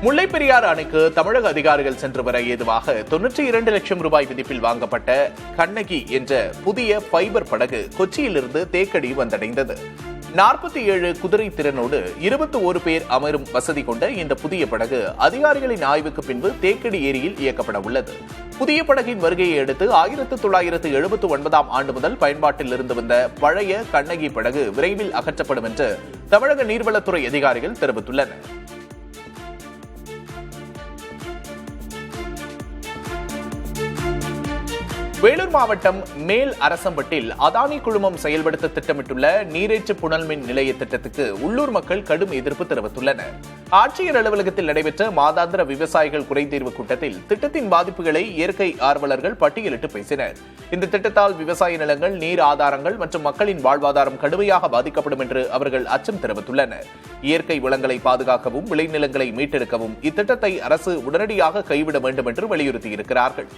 முல்லைப்பெரியாறு அணைக்கு தமிழக அதிகாரிகள் சென்று வர ஏதுவாக 92 லட்சம் ரூபாய் மதிப்பில் வாங்கப்பட்ட கண்ணகி என்ற புதிய ஃபைபர் படகு கொச்சியிலிருந்து தேக்கடி வந்தடைந்தது. 47 குதிரை திறனோடு 21 பேர் அமரும் வசதி கொண்ட இந்த புதிய படகு அதிகாரிகளின் ஆய்வுக்கு பின்பு தேக்கடி ஏரியில் இயக்கப்பட உள்ளது. புதிய படகின் வருகையை அடுத்து 1979ஆம் ஆண்டு முதல் பயன்பாட்டில் இருந்து வந்த பழைய கண்ணகி படகு விரைவில் அகற்றப்படும் என்று தமிழக நீர்வளத்துறை அதிகாரிகள் தெரிவித்துள்ளனர். வேலூர் மாவட்டம் மேல் அரசம்பட்டில் அதானி குழுமம் செயல்படுத்த திட்டமிட்டுள்ள நீரேற்று புனல் மின் நிலைய திட்டத்துக்கு உள்ளூர் மக்கள் கடும் எதிர்ப்பு தெரிவித்துள்ளனர். ஆட்சியர் அலுவலகத்தில் நடைபெற்ற மாதாந்திர விவசாயிகள் குறைதீர்வு கூட்டத்தில் திட்டத்தின் பாதிப்புகளை இயற்கை ஆர்வலர்கள் பட்டியலிட்டு பேசினர். இந்த திட்டத்தால் விவசாய நிலங்கள், நீர் ஆதாரங்கள் மற்றும் மக்களின் வாழ்வாதாரம் கடுமையாக பாதிக்கப்படும் என்று அவர்கள் அச்சம் தெரிவித்துள்ளனர். இயற்கை வளங்களை பாதுகாக்கவும் விளைநிலங்களை மீட்டெடுக்கவும் இத்திட்டத்தை அரசு உடனடியாக கைவிட வேண்டும் என்று வலியுறுத்தியிருக்கிறார்கள்.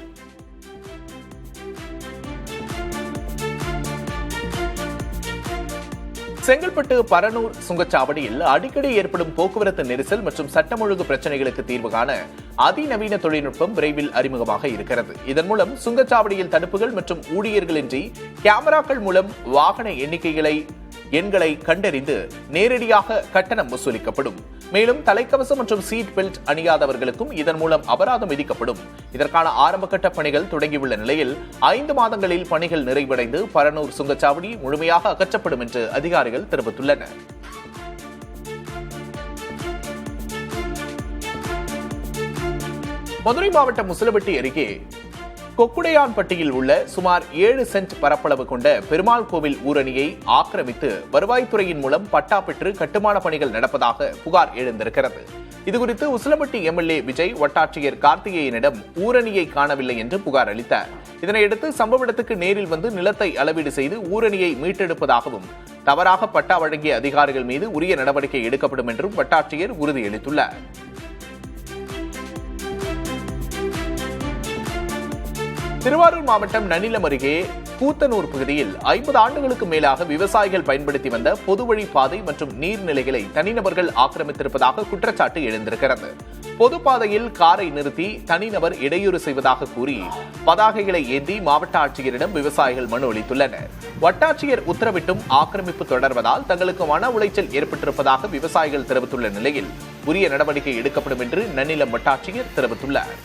செங்கல்பட்டு பரனூர் சுங்கச்சாவடியில் அடிக்கடி ஏற்படும் போக்குவரத்து நெரிசல் மற்றும் சட்டம் ஒழுங்கு பிரச்சனைகளுக்கு தீர்வு காண அதிநவீன தொழில்நுட்பம் விரைவில் அறிமுகமாக இருக்கிறது. இதன் மூலம் சுங்கச்சாவடியில் தடுப்புகள் மற்றும் ஊழியர்களின்றி கேமராக்கள் மூலம் வாகன எண்களை கண்டறிந்து நேரடியாக கட்டணம் வசூலிக்கப்படும். மேலும் தலைக்கவசம் மற்றும் சீட் பெல்ட் அணியாதவர்களுக்கும் இதன் மூலம் அபராதம் விதிக்கப்படும். இதற்கான ஆரம்பகட்ட பணிகள் தொடங்கியுள்ள நிலையில் 5 மாதங்களில் பணிகள் நிறைவடைந்து பரனூர் சுங்கச்சாவடி முழுமையாக அகற்றப்படும் என்று அதிகாரிகள் தெரிவித்துள்ளனர். மதுரை மாவட்டம் முசலப்பட்டி அருகே கொக்குடையான்பட்டியில் உள்ள சுமார் 7 சென்ட் பரப்பளவு கொண்ட பெருமாள் கோவில் ஊரணியை ஆக்கிரமித்து வருவாய்த்துறையின் மூலம் பட்டா பெற்று கட்டுமான பணிகள் நடப்பதாக புகார் எழுந்திருக்கிறது. இதுகுறித்து உசிலம்பட்டி எம்எல்ஏ விஜய் வட்டாட்சியர் கார்த்திகேயனிடம் ஊரணியை காணவில்லை என்று புகார் அளித்தார். இதனையடுத்து சம்பவ இடத்துக்கு நேரில் வந்து நிலத்தை அளவீடு செய்து ஊரணியை மீட்டெடுப்பதாகவும் தவறாக பட்டா வழங்கிய அதிகாரிகள் மீது உரிய நடவடிக்கை எடுக்கப்படும் என்றும் வட்டாட்சியர் உறுதியளித்துள்ளார். திருவாரூர் மாவட்டம் நன்னிலம் அருகே கூத்தனூர் பகுதியில் 50 ஆண்டுகளுக்கு மேலாக விவசாயிகள் பயன்படுத்தி வந்த பொதுவழி பாதை மற்றும் நீர்நிலைகளை தனிநபர்கள் ஆக்கிரமித்திருப்பதாக குற்றச்சாட்டு எழுந்திருக்கிறது. பொதுப்பாதையில் காரை நிறுத்தி தனிநபர் இடையூறு செய்வதாக கூறி பதாகைகளை ஏந்தி மாவட்ட ஆட்சியரிடம் விவசாயிகள் மனு அளித்துள்ளனர். வட்டாட்சியர் உத்தரவிட்டும் ஆக்கிரமிப்பு தொடர்வதால் தங்களுக்கு மன உளைச்சல் ஏற்பட்டிருப்பதாக விவசாயிகள் தெரிவித்துள்ள நிலையில் உரிய நடவடிக்கை எடுக்கப்படும் என்று நன்னிலம் வட்டாட்சியர் தெரிவித்துள்ளார்.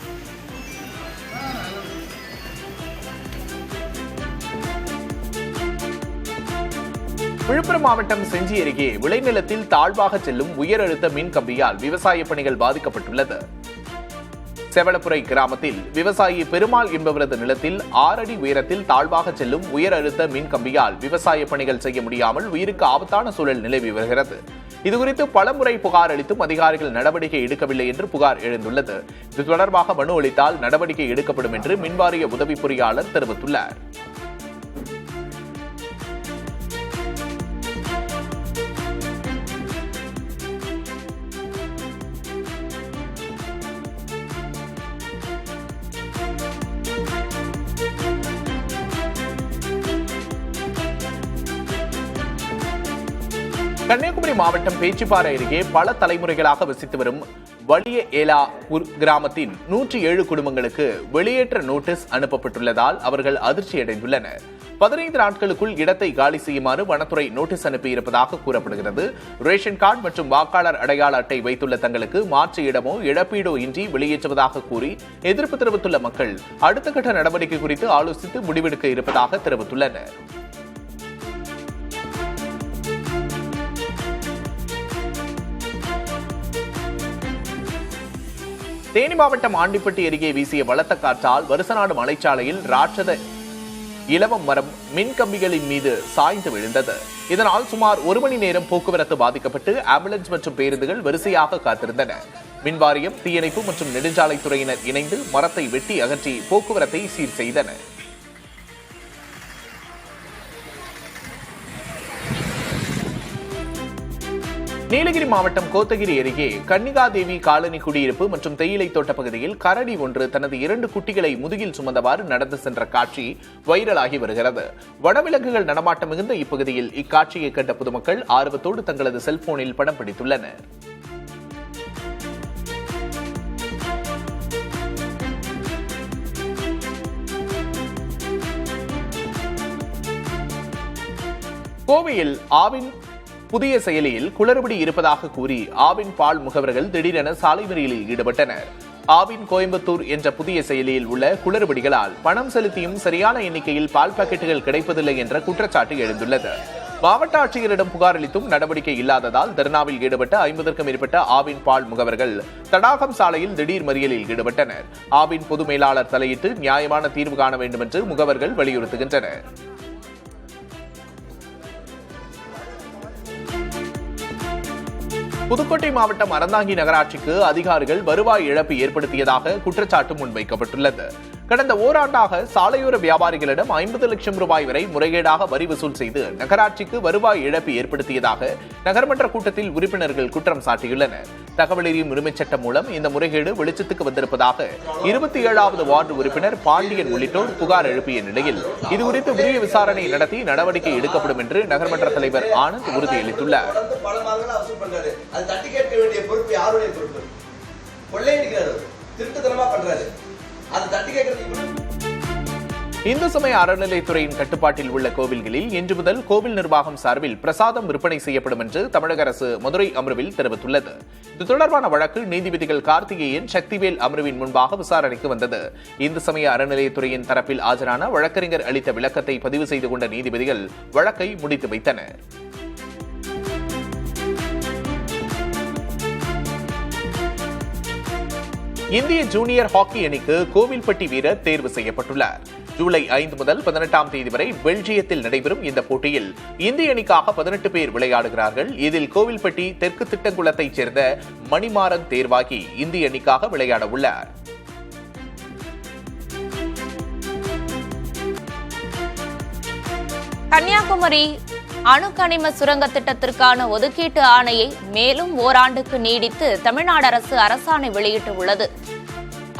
விழுப்புரம் மாவட்டம் செஞ்சி அருகே விளைநிலத்தில் தாழ்வாக செல்லும் உயர் அழுத்த மின் கம்பியால் விவசாய பணிகள் பாதிக்கப்பட்டுள்ளது. செவலப்புரை கிராமத்தில் விவசாயி பெருமாள் என்பவரது நிலத்தில் 6 அடி உயரத்தில் தாழ்வாக செல்லும் உயர் அழுத்த மின் கம்பியால் விவசாய பணிகள் செய்ய முடியாமல் உயிருக்கு ஆபத்தான சூழல் நிலவி வருகிறது. இதுகுறித்து பலமுறை புகார் அளித்தும் அதிகாரிகள் நடவடிக்கை எடுக்கவில்லை என்று புகார் எழுந்துள்ளது. இது தொடர்பாக மனு அளித்தால் நடவடிக்கை எடுக்கப்படும் என்று மின்வாரிய உதவி பொறியாளர் தெரிவித்துள்ளார். கன்னியாகுமரி மாவட்டம் பேச்சிப்பாறை அருகே பல தலைமுறைகளாக வசித்து வரும் வலிய ஏலா கிராமத்தின் 107 குடும்பங்களுக்கு வெளியேற்ற நோட்டீஸ் அனுப்பப்பட்டுள்ளதால் அவர்கள் அதிர்ச்சியடைந்துள்ளனர். 15 நாட்களுக்குள் இடத்தை காலி செய்யுமாறு வனத்துறை நோட்டீஸ் அனுப்பியிருப்பதாக கூறப்படுகிறது. ரேஷன் கார்டு மற்றும் வாக்காளர் அடையாள அட்டை வைத்துள்ள தங்களுக்கு மாற்று இடமோ இழப்பீடோ இன்றி வெளியேற்றுவதாக கூறி எதிர்ப்பு தெரிவித்துள்ள மக்கள் அடுத்த கட்ட நடவடிக்கை குறித்து ஆலோசித்து முடிவெடுக்க இருப்பதாக தெரிவித்துள்ளனர். தேனி மாவட்டம் ஆண்டிப்பட்டி அருகே வீசிய பலத்த காற்றால் வருசநாடு மலைச்சாலையில் ராட்சத இலவம் மரம் மின் கம்பிகளின் மீது சாய்ந்து விழுந்தது. இதனால் சுமார் 1 மணி நேரம் போக்குவரத்து பாதிக்கப்பட்டு ஆம்புலன்ஸ் மற்றும் பேருந்துகள் வரிசையாக காத்திருந்தன. மின்வாரியம், தீயணைப்பு மற்றும் நெடுஞ்சாலைத்துறையினர் இணைந்து மரத்தை வெட்டி அகற்றி போக்குவரத்தை சீர் செய்தனர். நீலகிரி மாவட்டம் கோத்தகிரி அருகே கன்னிகாதேவி காலனி குடியிருப்பு மற்றும் தேயிலை தோட்ட பகுதியில் கரடி ஒன்று தனது 2 குட்டிகளை முதுகில் சுமந்தவாறு நடந்து சென்ற காட்சி வைரலாகி வருகிறது. வனவிலங்குகள் நடமாட்டம் மிகுந்த இப்பகுதியில் இக்காட்சியை கண்ட பொதுமக்கள் ஆர்வத்தோடு தங்களது செல்போனில் படம் பிடித்துள்ளனர். கோவையில் ஆவின் புதிய செயலியில் குளறுபடி இருப்பதாக கூறி ஆவின் பால் முகவர்கள் திடீரென சாலை மறியலில் ஈடுபட்டனர். ஆவின் கோயம்புத்தூர் என்ற புதிய செயலியில் உள்ள குளறுபடிகளால் பணம் செலுத்தியும் சரியான எண்ணிக்கையில் பால் பாக்கெட்டுகள் கிடைப்பதில்லை என்ற குற்றச்சாட்டு எழுந்துள்ளது. மாவட்ட ஆட்சியரிடம் புகார் அளித்தும் நடவடிக்கை இல்லாததால் தர்ணாவில் ஈடுபட்ட 50க்கும் மேற்பட்ட ஆவின் பால் முகவர்கள் தடாகம் சாலையில் திடீர் மறியலில் ஈடுபட்டனர். ஆவின் பொது மேலாளர் தலையிட்டு நியாயமான தீர்வு காண வேண்டும் என்று முகவர்கள் வலியுறுத்துகின்றனர். புதுக்கோட்டை மாவட்டம் அறந்தாங்கி நகராட்சிக்கு அதிகாரிகள் வருவாய் இழப்பு ஏற்படுத்தியதாக குற்றச்சாட்டு முன்வைக்கப்பட்டுள்ளது. கடந்த ஓராண்டாக சாலையோர வியாபாரிகளிடம் 50 லட்சம் ரூபாய் வரை முறைகேடாக வரி வசூல் செய்து நகராட்சிக்கு வருவாய் இழப்பு ஏற்படுத்தியதாக நகர்மன்ற கூட்டத்தில் உறுப்பினர்கள் குற்றம் சாட்டியுள்ளனர். தகவல் அறியும் உரிமைச் சட்டம் மூலம் இந்த முறைகேடு வெளிச்சத்துக்கு வந்திருப்பதாக 27வது வார்டு உறுப்பினர் பாண்டியன் உள்ளிட்டோர் புகார் எழுப்பிய நிலையில் இதுகுறித்து உரிய விசாரணை நடத்தி நடவடிக்கை எடுக்கப்படும் என்று நகர்மன்ற தலைவர் ஆனந்த் உறுதியளித்துள்ளார். இந்து சமய அறநிலைத்துறையின் கட்டுப்பாட்டில் உள்ள கோவில்களில் இன்று முதல் கோவில் நிர்வாகம் சார்பில் பிரசாதம் விற்பனை செய்யப்படும் என்று தமிழக அரசு மதுரை அமர்வில் தெரிவித்துள்ளது. இது தொடர்பான வழக்கு நீதிபதிகள் கார்த்திகேயன், சக்திவேல் அமர்வின் முன்பாக விசாரணைக்கு வந்தது. இந்து சமய அறநிலையத்துறையின் தரப்பில் ஆஜரான வழக்கறிஞர் அளித்த விளக்கத்தை பதிவு செய்து கொண்ட நீதிபதிகள் வழக்கை முடித்து வைத்தனர். இந்திய ஜூனியர் ஹாக்கி அணிக்கு கோவில்பட்டி வீரர் தேர்வு செய்யப்பட்டுள்ளார். ஜூலை 5 முதல் 18ஆம் தேதி வரை பெல்ஜியத்தில் நடைபெறும் இந்த போட்டியில் இந்திய அணிக்காக 18 பேர் விளையாடுகிறார்கள். இதில் கோவில்பட்டி தெற்கு திட்டங்குளத்தைச் சேர்ந்த மணிமாறன் தேர்வாகி இந்திய அணிக்காக விளையாட உள்ளார். கன்னியாகுமரி அணுக்கனிம சுரங்க திட்டத்திற்கான ஒதுக்கீட்டு ஆணையை மேலும் ஓராண்டுக்கு நீடித்து தமிழ்நாடு அரசு அரசாணை வெளியிட்டுள்ளது.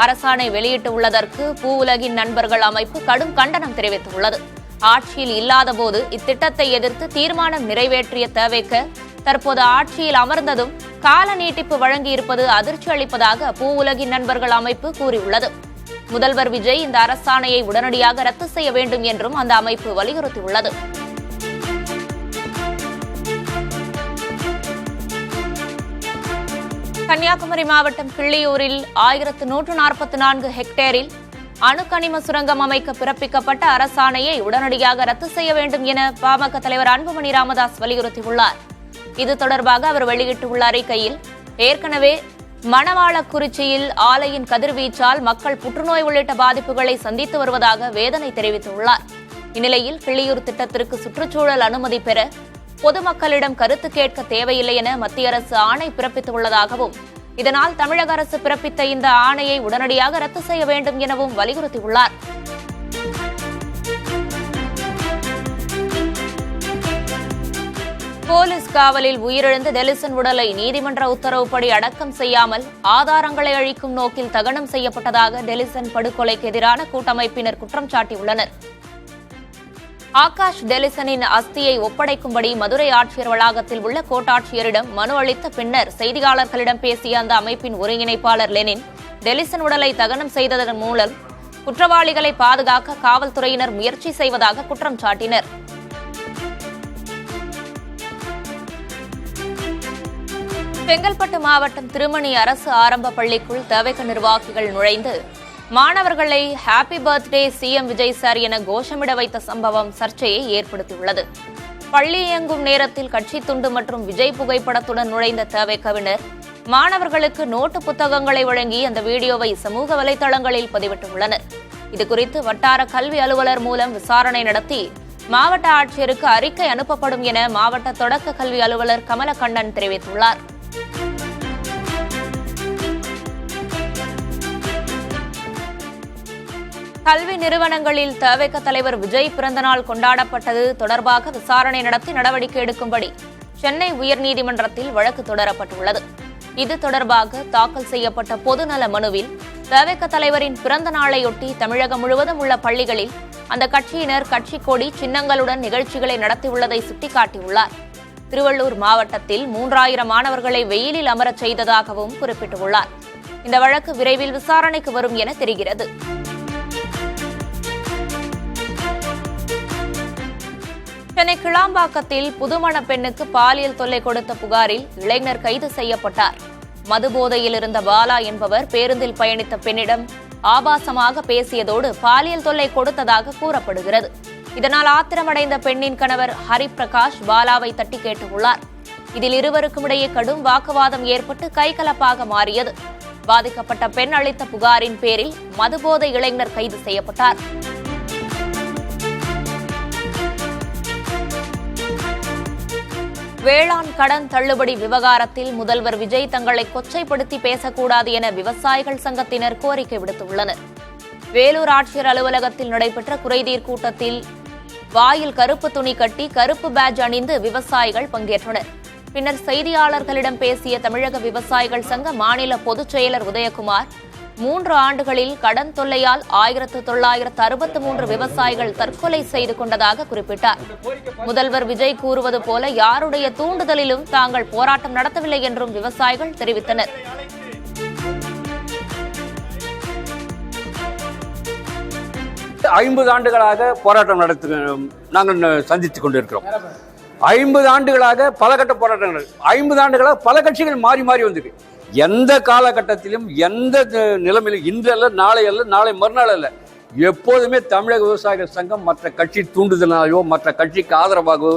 அரசாணை வெளியிட்டுள்ளதற்கு பூவுலகின் நண்பர்கள் அமைப்பு கடும் கண்டனம் தெரிவித்துள்ளது. ஆட்சியில் இல்லாதபோது இத்திட்டத்தை எதிர்த்து தீர்மானம் நிறைவேற்றிய தவிக தற்போது ஆட்சியில் அமர்ந்ததும் கால நீட்டிப்பு வழங்கியிருப்பது அதிர்ச்சி அளிப்பதாக பூவுலகின் நண்பர்கள் அமைப்பு கூறியுள்ளது. முதல்வர் விஜய் இந்த அரசாணையை உடனடியாக ரத்து செய்ய வேண்டும் என்றும் அந்த அமைப்பு வலியுறுத்தியுள்ளது. கன்னியாகுமரி மாவட்டம் கிள்ளியூரில் 1144 ஹெக்டேரில் அணுக்கனிம சுரங்கம் அமைக்க பிறப்பிக்கப்பட்ட அரசாணையை உடனடியாக ரத்து செய்ய வேண்டும் என பாமக தலைவர் அன்புமணி ராமதாஸ் வலியுறுத்தியுள்ளார். இது தொடர்பாக அவர் வெளியிட்டுள்ள அறிக்கையில், ஏற்கனவே மணவாளக்குறிச்சியில் ஆலையின் கதிர்வீச்சால் மக்கள் புற்றுநோய் உள்ளிட்ட பாதிப்புகளை சந்தித்து வருவதாக வேதனை தெரிவித்துள்ளார். இந்நிலையில் கிள்ளியூர் திட்டத்திற்கு சுற்றுச்சூழல் அனுமதி பெற பொதுமக்களிடம் கருத்து கேட்க தேவையில்லை என மத்திய அரசு ஆணை பிறப்பித்துள்ளதாகவும், இதனால் தமிழக அரசு பிறப்பித்த இந்த ஆணையை உடனடியாக ரத்து செய்ய வேண்டும் எனவும் வலியுறுத்தியுள்ளார். போலீஸ் காவலில் உயிரிழந்த டெலிசன் உடலை நீதிமன்ற உத்தரவுப்படி அடக்கம் செய்யாமல் ஆதாரங்களை அழிக்கும் நோக்கில் தகனம் செய்யப்பட்டதாக டெலிசன் படுகொலைக்கு எதிரான கூட்டமைப்பினர் குற்றம் சாட்டியுள்ளனர். ஆகாஷ் டெலிசனின் அஸ்தியை ஒப்படைக்கும்படி மதுரை ஆட்சியர் வளாகத்தில் உள்ள கோட்டாட்சியரிடம் மனு அளித்த பின்னர் செய்தியாளர்களிடம் பேசிய அந்த அமைப்பின் ஒருங்கிணைப்பாளர் லெனின், டெலிசன் உடலை தகனம் செய்ததன் மூலம் குற்றவாளிகளை பாதுகாக்க காவல்துறையினர் முயற்சி செய்வதாக குற்றம் சாட்டினர். செங்கல்பட்டு மாவட்டம் திருமணி அரசு ஆரம்ப பள்ளிக்குள் தவிக நிர்வாகிகள் நுழைந்து மாணவர்களை happy birthday CM Vijay sir என கோஷமிட வைத்த சம்பவம் சர்ச்சையை ஏற்படுத்தியுள்ளது. பள்ளி இயங்கும் நேரத்தில் கட்சி துண்டு மற்றும் விஜய் புகைப்படத்துடன் நுழைந்த தவிகவினர் மாணவர்களுக்கு நோட்டு புத்தகங்களை வழங்கி அந்த வீடியோவை சமூக வலைதளங்களில் பதிவிட்டுள்ளனர். இதுகுறித்து வட்டார கல்வி அலுவலர் மூலம் விசாரணை நடத்தி மாவட்ட ஆட்சியருக்கு அறிக்கை அனுப்பப்படும் என மாவட்ட தொடக்க கல்வி அலுவலர் கமலக்கண்ணன் தெரிவித்துள்ளார். கல்வி நிறுவனங்களில் தவிக தலைவர் விஜய் பிறந்தநாள் கொண்டாடப்பட்டது தொடர்பாக விசாரணை நடத்தி நடவடிக்கை எடுக்கும்படி சென்னை உயர்நீதிமன்றத்தில் வழக்கு தொடரப்பட்டுள்ளது. இது தொடர்பாக தாக்கல் செய்யப்பட்ட பொதுநல மனுவில் தவிக தலைவரின் பிறந்த நாளையொட்டி தமிழகம் முழுவதும் உள்ள பள்ளிகளில் அந்த கட்சியினர் கட்சி கொடி சின்னங்களுடன் நிகழ்ச்சிகளை நடத்தியுள்ளதை சுட்டிக்காட்டியுள்ளார். திருவள்ளூர் மாவட்டத்தில் 3000 மாணவர்களை வெயிலில் அமரச் செய்ததாகவும் குறிப்பிட்டுள்ளார். இந்த வழக்கு விரைவில் விசாரணைக்கு வரும் என தெரிகிறது. சென்னை கிளாம்பாக்கத்தில் புதுமண பெண்ணுக்கு பாலியல் தொல்லை கொடுத்த புகாரில் இளைஞர் கைது செய்யப்பட்டார். மதுபோதையில் இருந்த பாலா என்பவர் பேருந்தில் பயணித்த பெண்ணிடம் ஆபாசமாக பேசியதோடு பாலியல் தொல்லை கொடுத்ததாக கூறப்படுகிறது. இதனால் ஆத்திரமடைந்த பெண்ணின் கணவர் ஹரிபிரகாஷ் பாலாவை தட்டி கேட்டுள்ளார். இதில் இருவருக்கும் இடையே கடும் வாக்குவாதம் ஏற்பட்டு கைகலப்பாக மாறியது. பாதிக்கப்பட்ட பெண் அளித்த புகாரின் பேரில் மதுபோதை இளைஞர் கைது செய்யப்பட்டார். வேளாண் கடன் தள்ளுபடி விவகாரத்தில் முதல்வர் விஜய் தங்களை கொச்சைப்படுத்தி பேசக்கூடாது என விவசாயிகள் சங்கத்தினர் கோரிக்கை விடுத்துள்ளனர். வேலூர் ஆட்சியர் அலுவலகத்தில் நடைபெற்ற குறைதீர் கூட்டத்தில் வாயில் கருப்பு துணி கட்டி கருப்பு பேட்ஜ் அணிந்து விவசாயிகள் பங்கேற்றனர். பின்னர் செய்தியாளர்களிடம் பேசிய தமிழக விவசாயிகள் சங்க மாநில பொதுச் செயலர் உதயகுமார், 3 ஆண்டுகளில் கடன் தொல்லையால் 1963 விவசாயிகள் தற்கொலை செய்து கொண்டதாக குறிப்பிட்டார். முதல்வர் விஜய் கூறுவது போல யாருடைய தூண்டுதலிலும் தாங்கள் போராட்டம் நடத்தவில்லை என்றும் விவசாயிகள் தெரிவித்தனர். ஆண்டுகளாக போராட்டம் நாங்கள் சந்தித்துக் கொண்டிருக்கிறோம். 50 ஆண்டுகளாக பல கட்ட போராட்டங்கள், 50 ஆண்டுகளாக பல கட்சிகள் மாறி மாறி வந்திருக்கு. எந்த காலகட்டத்திலும் எந்த நிலைமையிலும் இன்றல்ல, நாளை அல்ல, நாளை மறுநாள் அல்ல, எப்போதுமே தமிழக விவசாயிகள் சங்கம் மற்ற கட்சி தூண்டுதலாகவோ மற்ற கட்சிக்கு ஆதரவாகவோ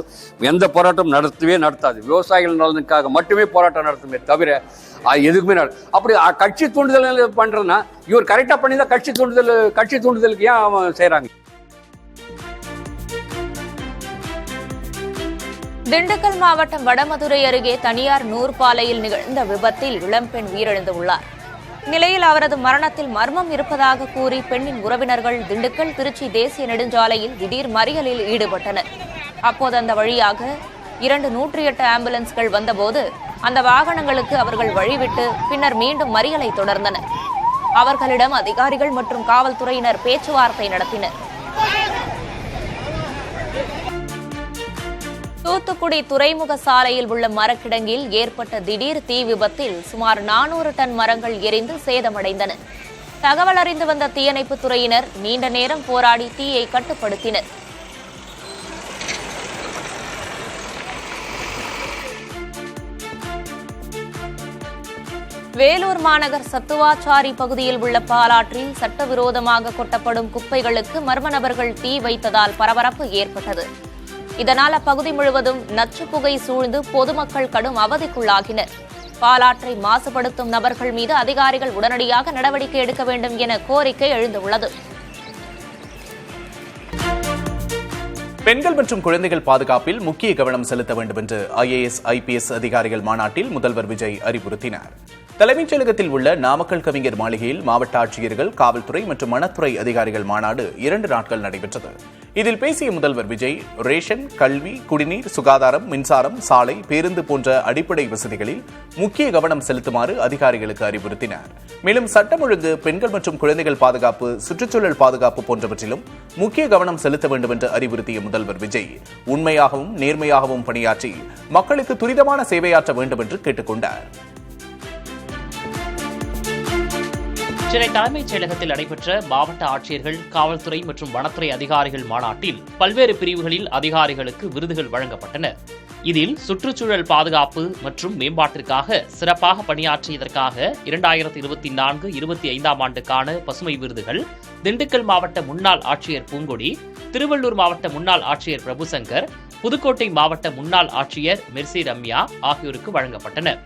எந்த போராட்டம் நடத்தாது. விவசாயிகள் நலனுக்காக மட்டுமே போராட்டம் நடத்துமே தவிர எதுக்குமே அப்படி கட்சி தூண்டுதல் பண்றதுன்னா இவர் கரெக்டா பண்ணிதான் கட்சி தூண்டுதலுக்கு ஏன் அவன் செய்யறாங்க. திண்டுக்கல் மாவட்டம் வடமதுரை அருகே தனியார் நூற்பாலையில் நிகழ்ந்த விபத்தில் இளம்பெண் உயிரிழந்துள்ளார். நிலையில் அவரது மரணத்தில் மர்மம் இருப்பதாக கூறி பெண்ணின் உறவினர்கள் திண்டுக்கல் திருச்சி தேசிய நெடுஞ்சாலையில் திடீர் மறியலில் ஈடுபட்டனர். அப்போது அந்த வழியாக 2 108 ஆம்புலன்ஸ்கள் வந்தபோது அந்த வாகனங்களுக்கு அவர்கள் வழிவிட்டு பின்னர் மீண்டும் மறியலை தொடர்ந்தனர். அவர்களிடம் அதிகாரிகள் மற்றும் காவல்துறையினர் பேச்சுவார்த்தை நடத்தினர். தூத்துக்குடி துறைமுக சாலையில் உள்ள மரக்கிடங்கில் ஏற்பட்ட திடீர் தீ விபத்தில் சுமார் 400 டன் மரங்கள் எரிந்து சேதமடைந்தன. தகவல் அறிந்து வந்த தீயணைப்புத் துறையினர் நீண்ட நேரம் போராடி தீயை கட்டுப்படுத்தினர். வேலூர் மாநகர் சத்துவாச்சாரி பகுதியில் உள்ள பாலாற்றில் சட்டவிரோதமாக கொட்டப்படும் குப்பைகளுக்கு மர்ம நபர்கள் தீ வைத்ததால் பரபரப்பு ஏற்பட்டது. இதனால் அப்பகுதி முழுவதும் நச்சு புகை சூழ்ந்து பொதுமக்கள் கடும் அவதிக்குள்ளாகினர். பாலாற்றை மாசுபடுத்தும் நபர்கள் மீது அதிகாரிகள் உடனடியாக நடவடிக்கை எடுக்க வேண்டும் என கோரிக்கை எழுந்துள்ளது. பெண்கள் மற்றும் குழந்தைகள் பாதுகாப்பில் முக்கிய கவனம் செலுத்த வேண்டும் என்று IAS IPS அதிகாரிகள் மாநாட்டில் முதல்வர் விஜய் அறிவுறுத்தினார். தலைமைச் செயலகத்தில் உள்ள நாமக்கல் கவிஞர் மாளிகையில் மாவட்ட ஆட்சியர்கள், காவல்துறை மற்றும் வனத்துறை அதிகாரிகள் மாநாடு 2 நாட்கள் நடைபெற்றது. இதில் பேசிய முதல்வர் விஜய் ரேஷன், கல்வி, குடிநீர், சுகாதாரம், மின்சாரம், சாலை, பேருந்து போன்ற அடிப்படை வசதிகளில் முக்கிய கவனம் செலுத்துமாறு அதிகாரிகளுக்கு அறிவுறுத்தினார். மேலும் சட்டம் ஒழுங்கு, பெண்கள் மற்றும் குழந்தைகள் பாதுகாப்பு, சுற்றுச்சூழல் பாதுகாப்பு போன்றவற்றிலும் முக்கிய கவனம் செலுத்த வேண்டும் என்று அறிவுறுத்திய முதல்வர் விஜய் உண்மையாகவும் நேர்மையாகவும் பணியாற்றி மக்களுக்கு துரிதமான சேவையாற்ற வேண்டும் என்று கேட்டுக் கொண்டார். சென்னை தலைமைச் செயலகத்தில் நடைபெற்ற மாவட்ட ஆட்சியர்கள், காவல்துறை மற்றும் வனத்துறை அதிகாரிகள் மாநாட்டில் பல்வேறு பிரிவுகளில் அதிகாரிகளுக்கு விருதுகள் வழங்கப்பட்டன. இதில் சுற்றுச்சூழல் பாதுகாப்பு மற்றும் மேம்பாட்டிற்காக சிறப்பாக பணியாற்றியதற்காக 2024-25 ஆண்டுக்கான பசுமை விருதுகள் திண்டுக்கல் மாவட்ட முன்னாள் ஆட்சியர் பூங்கொடி, திருவள்ளூர் மாவட்ட முன்னாள் ஆட்சியர் பிரபுசங்கர், புதுக்கோட்டை மாவட்ட முன்னாள் ஆட்சியர் மெர்சி ரம்யா ஆகியோருக்கு வழங்கப்பட்டன.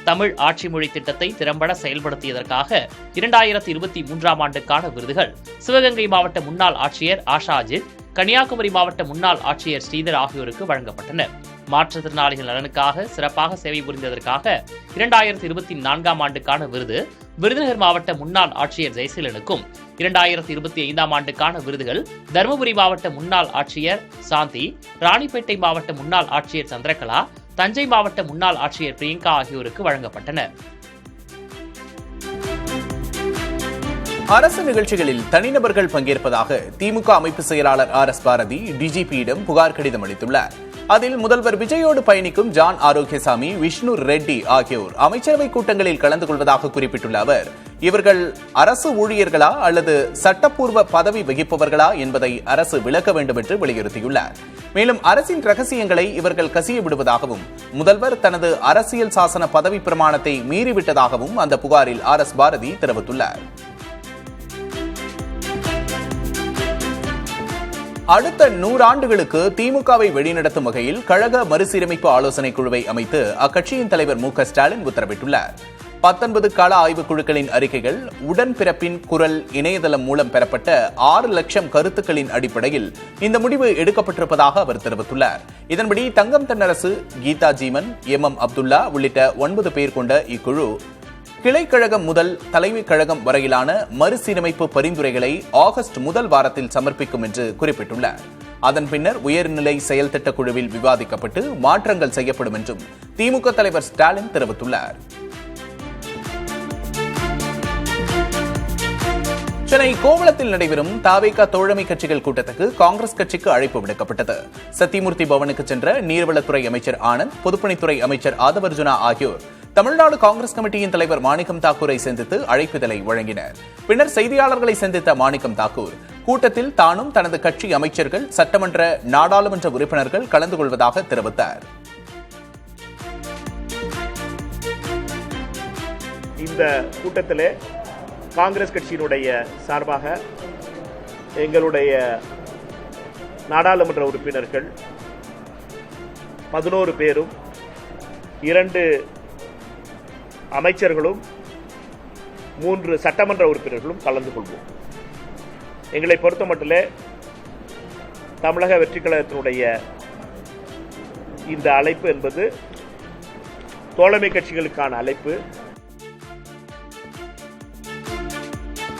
தமிழ் ஆட்சி மொழி திட்டத்தை திறம்பட செயல்படுத்தியதற்காக 2023 ஆண்டுக்கான விருதுகள் சிவகங்கை மாவட்ட முன்னாள் ஆட்சியர் ஆஷா அஜித், கன்னியாகுமரி மாவட்ட முன்னாள் ஆட்சியர் ஸ்ரீதர் ஆகியோருக்கு வழங்கப்பட்டன. மாற்றுத்திறனாளிகள் நலனுக்காக சிறப்பாக சேவை புரிந்ததற்காக 2024 ஆண்டுக்கான விருது விருதுநகர் மாவட்ட முன்னாள் ஆட்சியர் ஜெயசீலனுக்கும், 2025 ஆண்டுக்கான விருதுகள் தருமபுரி மாவட்ட முன்னாள் ஆட்சியர் சாந்தி, ராணிப்பேட்டை மாவட்ட முன்னாள் ஆட்சியர் சந்திரகலா, தஞ்சை மாவட்ட முன்னாள் ஆட்சியர் பிரியங்கா ஆகியோருக்கு வழங்கப்பட்டன. அரசு நிகழ்ச்சிகளில் தனிநபர்கள் பங்கேற்பதாக திமுக அமைப்பு செயலாளர் RS பாரதி டிஜிபியிடம் புகார் கடிதம் அளித்துள்ளார். அதில் முதல்வர் விஜயோடு பயணிக்கும் ஜான் ஆரோக்கியசாமி, விஷ்ணு ரெட்டி ஆகியோர் அமைச்சரவை கூட்டங்களில் கலந்து கொள்வதாக குறிப்பிட்டுள்ள அவர், இவர்கள் அரசு ஊழியர்களா அல்லது சட்டப்பூர்வ பதவி வகிப்பவர்களா என்பதை அரசு விளக்க வேண்டும் என்று வலியுறுத்தியுள்ளார். மேலும் அரசின் ரகசியங்களை இவர்கள் கசிய விடுவதாகவும் முதல்வர் தனது அரசியல் சாசன பதவி பிரமாணத்தை மீறிவிட்டதாகவும் அந்த புகாரில் RS பாரதி தெரிவித்துள்ளார். அடுத்த 100 ஆண்டுகளுக்கு திமுகவை வழிநடத்தும் வகையில் கழக மறுசீரமைப்பு ஆலோசனை குழுவை அமைத்து அக்கட்சியின் தலைவர் மு.க. ஸ்டாலின் உத்தரவிட்டுள்ளார். 19 கள ஆய்வுக் குழுக்களின் அறிக்கைகள், உடன்பிறப்பின் குரல் இணையதளம் மூலம் பெறப்பட்ட 6 லட்சம் கருத்துக்களின் அடிப்படையில் இந்த முடிவு எடுக்கப்பட்டிருப்பதாக அவர் தெரிவித்துள்ளார். இதன்படி தங்கம் தென்னரசு, கீதா ஜீவன், MM அப்துல்லா உள்ளிட்ட 9 பேர் கொண்ட இக்குழு கிளைக்கழகம் முதல் தலைமைக் கழகம் வரையிலான மறுசீரமைப்பு பரிந்துரைகளை ஆகஸ்ட் முதல் வாரத்தில் சமர்ப்பிக்கும் என்று குறிப்பிட்டுள்ளார். அதன் பின்னர் உயர்நிலை செயல் திட்ட குழுவில் விவாதிக்கப்பட்டு மாற்றங்கள் செய்யப்படும் என்றும் திமுக தலைவர் ஸ்டாலின் தெரிவித்துள்ளார். சென்னை கோவளத்தில் நடைபெறும் தவேக தோழமை கட்சிகள் கூட்டத்துக்கு காங்கிரஸ் கட்சிக்கு அழைப்பு விடுக்கப்பட்டது. சத்தியமூர்த்தி பவனுக்கு சென்ற நீர்வளத்துறை அமைச்சர் ஆனந்த், பொதுப்பணித்துறை அமைச்சர் ஆதவர்ஜுனா ஆகியோர் தமிழ்நாடு காங்கிரஸ் கமிட்டியின் தலைவர் மாணிக்கம் தாக்கூரை சந்தித்து அழைப்பிதழை வழங்கினர். பின்னர் செய்தியாளர்களை சந்தித்த மாணிக்கம் தாக்கூர் கூட்டத்தில் தானும் தனது கட்சி அமைச்சர்கள், சட்டமன்ற, நாடாளுமன்ற உறுப்பினர்கள் கலந்து கொள்வதாக தெரிவித்தார். இந்த கூட்டத்திலே காங்கிரஸ் கட்சியினுடைய சார்பாக எங்களுடைய நாடாளுமன்ற உறுப்பினர்கள் 11 பேரும், 2 அமைச்சர்களும், 3 சட்டமன்ற உறுப்பினர்களும் கலந்து கொள்வோம். எங்களை பொறுத்த மட்டிலே தமிழக வெற்றிக் கழகத்தினுடைய இந்த அழைப்பு என்பது தோழமை கட்சிகளுக்கான அழைப்பு.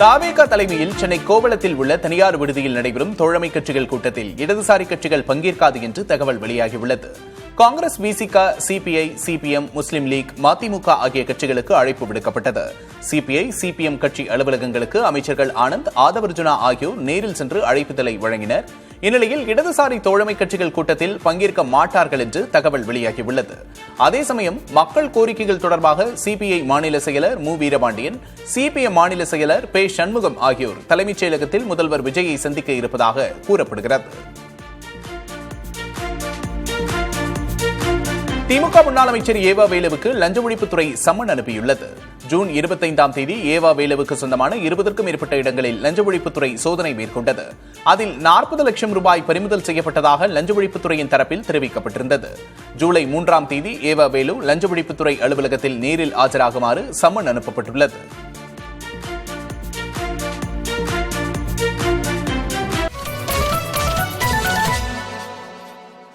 தவேக தலைமையில் சென்னை கோவளத்தில் உள்ள தனியார் விடுதியில் நடைபெறும் தோழமை கட்சிகள் கூட்டத்தில் இடதுசாரி கட்சிகள் பங்கேற்காது என்று தகவல் வெளியாகியுள்ளது. காங்கிரஸ், விசிக, சிபிஐ, சிபிஎம், முஸ்லிம் லீக், மதிமுக ஆகிய கட்சிகளுக்கு அழைப்பு விடுக்கப்பட்டது. சிபிஐ, சிபிஎம் கட்சி அலுவலகங்களுக்கு அமைச்சர்கள் ஆனந்த், ஆதவர்ஜுனா ஆகியோர் நேரில் சென்று அழைப்புதலை வழங்கினர். இந்நிலையில் இடதுசாரி தோழமை கட்சிகள் கூட்டத்தில் பங்கேற்க மாட்டார்கள் என்று தகவல் வெளியாகியுள்ளது. அதே சமயம் மக்கள் கோரிக்கைகள் தொடர்பாக சிபிஐ மாநில செயலர் மு. வீரபாண்டியன், சிபிஎம் மாநில செயலர் பே. சண்முகம் ஆகியோர் தலைமைச் செயலகத்தில் முதல்வர் விஜயை சந்திக்க இருப்பதாக கூறப்படுகிறது. திமுக முன்னாள் அமைச்சர் ஏவா வேலுவுக்கு லஞ்ச ஒழிப்புத்துறை சம்மன் அனுப்பியுள்ளது. ஜூன் 25ஆம் தேதி ஏவா வேலுவுக்கு சொந்தமான 20க்கும் மேற்பட்ட இடங்களில் லஞ்ச ஒழிப்புத்துறை சோதனை மேற்கொண்டது. அதில் 40 லட்சம் ரூபாய் பறிமுதல் செய்யப்பட்டதாக லஞ்ச ஒழிப்புத்துறையின் தரப்பில் தெரிவிக்கப்பட்டிருந்தது. ஜூலை 3ஆம் தேதி ஏவா வேலு லஞ்ச ஒழிப்புத்துறை அலுவலகத்தில் நேரில் ஆஜராகுமாறு சம்மன் அனுப்பப்பட்டுள்ளது.